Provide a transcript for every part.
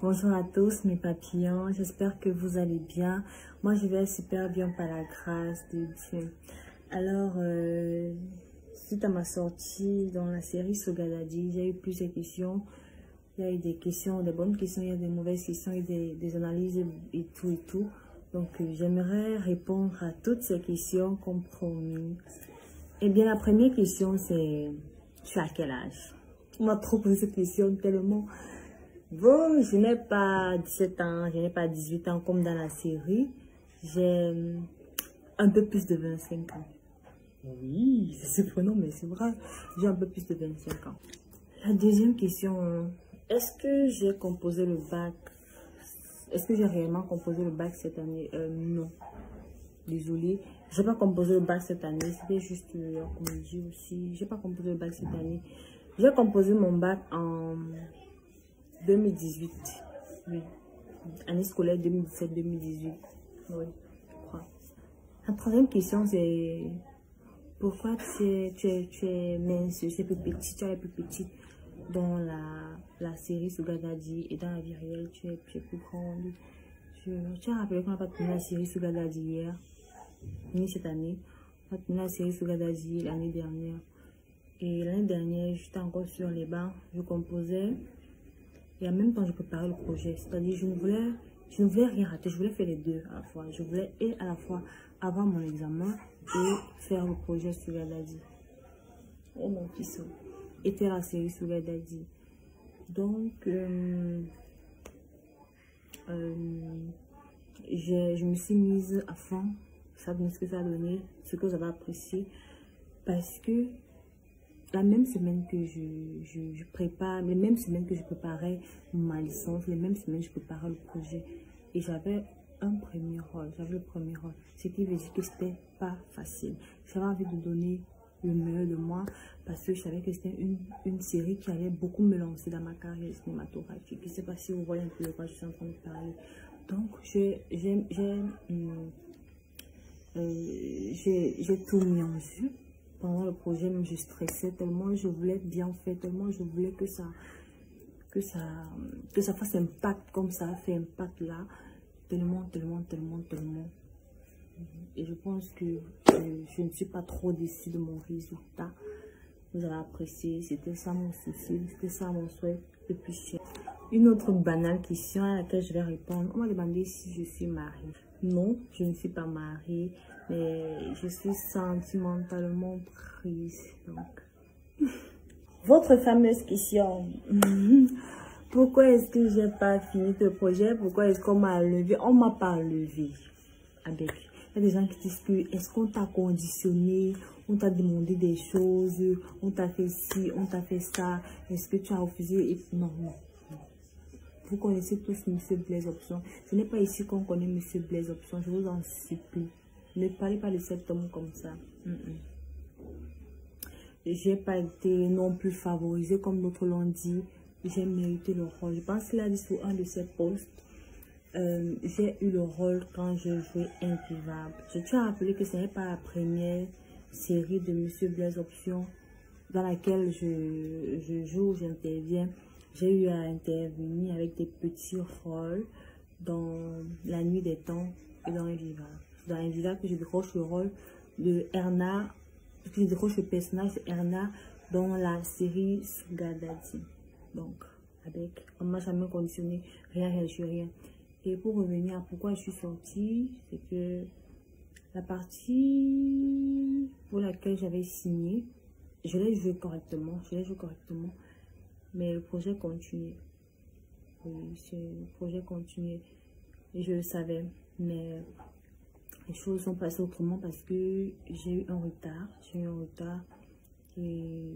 Bonjour à tous mes papillons, j'espère que vous allez bien. Moi je vais super bien par la grâce de Dieu. Alors, suite à ma sortie dans la série Sogadadi, j'ai eu plusieurs questions. Il y a eu des questions, des bonnes questions, il y a des mauvaises questions, il y a des analyses et tout et tout. Donc j'aimerais répondre à toutes ces questions comme promis. Eh bien la première question c'est, tu as quel âge? On m'a trop posé cette question tellement... Bon, je n'ai pas 17 ans, je n'ai pas 18 ans comme dans la série. J'ai un peu plus de 25 ans. Oui, c'est surprenant, mais c'est vrai. J'ai un peu plus de 25 ans. La deuxième question, est-ce que j'ai composé le bac? Est-ce que j'ai réellement composé le bac cette année? Non. Désolée. J'ai pas composé le bac cette année. C'était juste comme je dis aussi. J'ai pas composé le bac cette année. J'ai composé mon bac en 2018, oui. Année scolaire 2017-2018, oui, je crois. La troisième question, c'est pourquoi tu es mince, tu es plus petite, tu es plus petite dans la série Sogadadi et dans la vie réelle, tu es plus grande. Je tiens à rappeler qu'on n'a pas terminé la série Sogadadi hier, ni cette année. On a terminé la série Sogadadi l'année dernière. Et l'année dernière, j'étais encore sur les bancs, je composais. Et en même temps, je préparais le projet. C'est-à-dire, je ne voulais rien rater. Je voulais faire les deux à la fois. Je voulais et à la fois avoir mon examen et faire le projet sur la Dadi. Et mon fils était la série sur la Dadi. Donc, je me suis mise à fond. Ça donne ce que ça a donné, ce que vous avez apprécié. Parce que la même semaine que je prépare, les mêmes semaines que je préparais ma licence, les mêmes semaines que je préparais le projet. Et j'avais un premier rôle, j'avais le premier rôle. Ce qui veut dire que c'était pas facile. J'avais envie de donner le meilleur de moi parce que je savais que c'était une série qui allait beaucoup me lancer dans ma carrière cinématographique. Je ne sais pas si vous voyez un peu de quoi je suis en train de parler. Donc, j'ai tout mis en jeu. Pendant le projet, même je stressais tellement, je voulais bien faire, tellement je voulais que ça fasse impact comme ça a fait impact là, tellement. Et je pense que je ne suis pas trop déçue de mon résultat. Vous avez apprécié, c'était ça mon souci, c'était ça mon souhait le plus cher. Une autre banale question à laquelle je vais répondre. On m'a demandé si je suis mariée. Non, je ne suis pas mariée, mais je suis sentimentalement prise. Donc, votre fameuse question. Pourquoi est-ce que j'ai pas fini le projet? Pourquoi est-ce qu'on m'a levé? On m'a pas levé. Avec. Il y a des gens qui disent que est-ce qu'on t'a conditionné? On t'a demandé des choses, on t'a fait ci, on t'a fait ça. Est-ce que tu as refusé? Et non. Vous connaissez tous M. Blaise Option. Ce n'est pas ici qu'on connaît M. Blaise Option. Je vous en supplie. Ne parlez pas de cet homme comme ça. J'ai pas été non plus favorisée comme d'autres l'ont dit. J'ai mérité le rôle. Je pense qu'il a dit sur un de ses posts. J'ai eu le rôle quand je jouais Invivable. Je tiens à rappeler que ce n'est pas la première série de M. Blaise Option dans laquelle je joue, j'interviens. J'ai eu à intervenir avec des petits rôles dans La Nuit des Temps et dans Invivable. Dans Invivable, que je décroche le rôle de Erna, que je décroche le personnage de Erna dans la série Sogadadi. Donc, avec, on m'a jamais conditionné, rien, je suis rien. Et pour revenir à pourquoi je suis sortie, c'est que la partie pour laquelle j'avais signé, je l'ai joué correctement, mais le projet continuait. Oui, le projet continuait. Et je le savais, mais les choses sont passées autrement parce que j'ai eu un retard. Et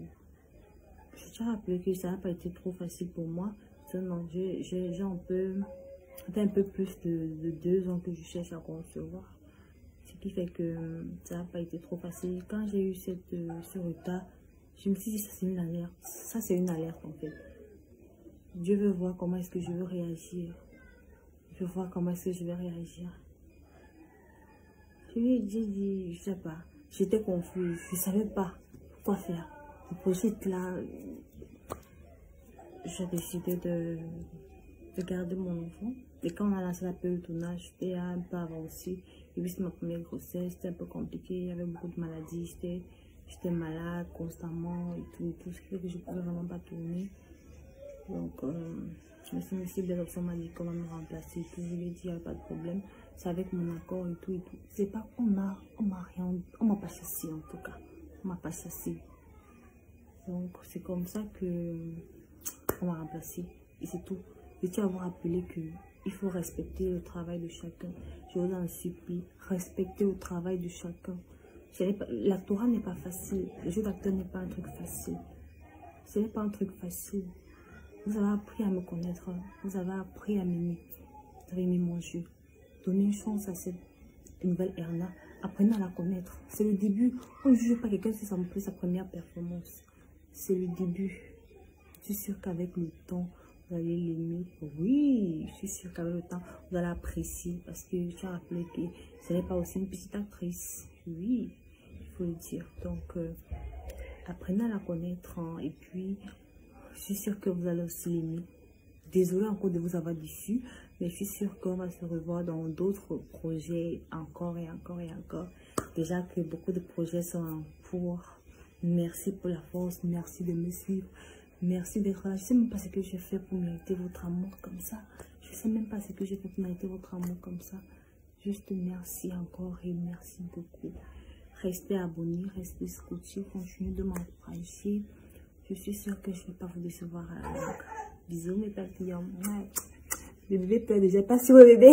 je tiens à rappeler que ça n'a pas été trop facile pour moi. Non, j'ai un peu plus de 2 ans que je cherche à concevoir. Ce qui fait que ça n'a pas été trop facile. Quand j'ai eu ce retard, je me suis dit, ça c'est une alerte. Ça c'est une alerte en fait. Dieu veut voir comment est-ce que je veux réagir. Je veux voir comment est-ce que je vais réagir. Je lui ai dit, je sais pas. J'étais confuse. Je ne savais pas quoi faire. Le projet là, j'ai décidé de garder mon enfant. Et quand on a lancé la période de tournage, j'étais un peu avancée. Et puis, c'est ma première grossesse, c'était un peu compliqué. Il y avait beaucoup de maladies, j'étais malade constamment et tout. Ce qui fait que je ne pouvais vraiment pas tourner. Donc, je me suis dit, si Belle Option m'a dit comment me remplacer et tout, je lui ai dit, il n'y a pas de problème. C'est avec mon accord et tout. C'est pas, on m'a pas chassé en tout cas. On m'a pas chassé. Donc, c'est comme ça que on m'a remplacé. Et c'est tout. Je tiens à vous rappeler que il faut respecter le travail de chacun. Je vous en supplie, respectez le travail de chacun. L'actorat n'est pas facile. Le jeu d'acteur n'est pas un truc facile. Ce n'est pas un truc facile. Vous avez appris à me connaître. Vous avez appris à m'aimer. Vous avez aimé mon jeu. Donnez une chance à cette nouvelle Erna. Apprenez à la connaître. C'est le début. On ne juge pas quelqu'un si ça me plaît sa première performance. C'est le début. Je suis sûre qu'avec le temps, vous allez l'aimer. Oui, je suis sûre qu'avec le temps, vous allez apprécier. Parce que je tiens à rappeler que ce n'est pas aussi une petite actrice. Oui, il faut le dire. Donc, apprenez à la connaître. Hein, et puis, je suis sûre que vous allez aussi l'aimer. Désolée encore de vous avoir déçu, mais je suis sûre qu'on va se revoir dans d'autres projets encore et encore et encore. Déjà que beaucoup de projets sont en cours. Merci pour la force, merci de me suivre. Merci d'être là. Je ne sais même pas ce que j'ai fait pour mériter votre amour comme ça. Je ne sais même pas ce que j'ai fait pour mériter votre amour comme ça. Juste merci encore et merci beaucoup. Restez abonnés, restez scotchés, continuez de m'encourager. Je suis sûre que je ne vais pas vous décevoir à la longue. Bisous mes papillons. Le bébé pleure déjà, pas sur le bébé.